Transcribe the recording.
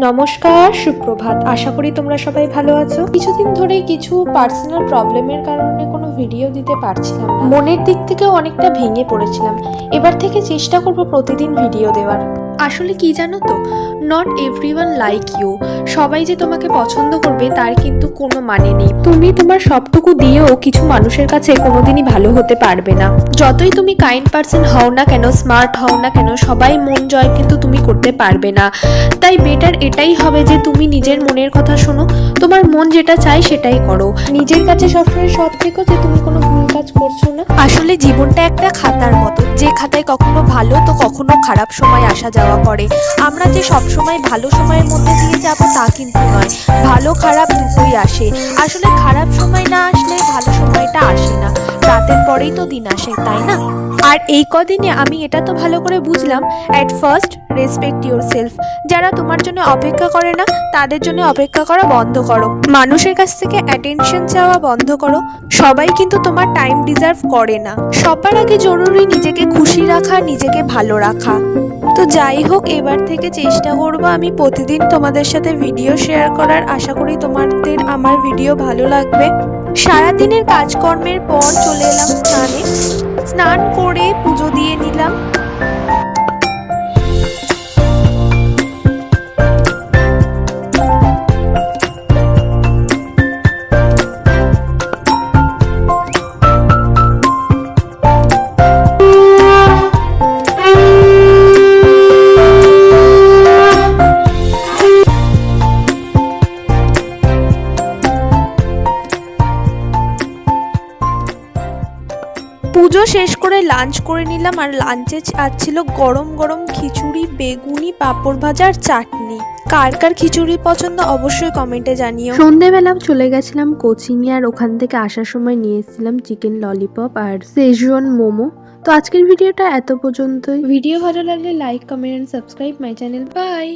নমস্কার, সুপ্রভাত। আশা করি তোমরা সবাই ভালো আছো। কিছুদিন ধরেই কিছু পার্সোনাল প্রবলেমের কারণে কোনো ভিডিও দিতে পারছিলাম না। মনের দিক থেকে অনেকটা ভেঙে পড়েছিলাম। এবার থেকে চেষ্টা করব প্রতিদিন ভিডিও দেওয়ার। আসলে কি জানো তো, নট এভরিওয়ান লাইক ইউ। সবাই যে তোমাকে পছন্দ করবে তার কিন্তু কোনো মানে নেই। তুমি তোমার সবটুকু দিয়েও কিছু মানুষের কাছে কোনোদিনই ভালো হতে পারবে না। যতই তুমি কাইন্ড পারসন হও না কেন, স্মার্ট হও না কেন, সবাই মন জয় কিন্তু তুমি করতে পারবে না। তাই বেটার এটাই হবে যে তুমি নিজের মনের কথা শোনো, তোমার মন যেটা চায় সেটাই করো। নিজের কাছে সবসময় সৎ থেকো যে তুমি কোনো ভুল কাজ করছো না। আসলে জীবনটা একটা খাতার মতো, যে খাতায় কখনো ভালো তো কখনো খারাপ সময় আসা যাওয়া করে। আমরা যে সব সময় ভালো সময়ের মধ্যে দিয়ে যাব তা কিন্তু নয়, ভালো খারাপ দুটোই আসে। আসলে খারাপ সময় না আসলে ভালো সময়টা আসে না, রাতের পরেই তো দিন আসে, তাই না? আর এই কদিনে আমি এটা তো ভালো করে বুঝলাম, at first respect your self. যারা তোমার জন্য অপেক্ষা করে না তাদের জন্য অপেক্ষা করা বন্ধ করো। মানুষের কাছ থেকে অ্যাটেনশন চাওয়া বন্ধ করো। সবাই কিন্তু তোমার টাইম ডিজার্ভ করে না। সবার আগে জরুরি নিজেকে খুশি রাখা, নিজেকে ভালো রাখা। তো যাই হোক, এবার থেকে চেষ্টা করব আমি প্রতিদিন তোমাদের সাথে ভিডিও শেয়ার করার। আশা করি তোমাদের আমার ভিডিও ভালো লাগবে। সারাদিনের কাজকর্মের পর চলে এলাম স্নানে। স্নান করে পুজো দিয়ে নিলাম। পুজো শেষ করে লাঞ্চ করে নিলাম। আর লাঞ্চে আজ ছিল গরম গরম খিচুড়ি, বেগুনি, পাঁপড় ভাজা আর চাটনি। কার কার খিচুড়ি পছন্দ অবশ্যই কমেন্টে জানিও। সন্ধেবেলা চলে গেছিলাম কোচিংয়ে, আর ওখান থেকে আসার সময় নিয়ে এসেছিলাম চিকেন ললিপপ আর সেজওয়ান মোমো। তো আজকের ভিডিওটা এত পর্যন্তই। ভিডিও ভালো লাগলে like, comment, subscribe my channel. By.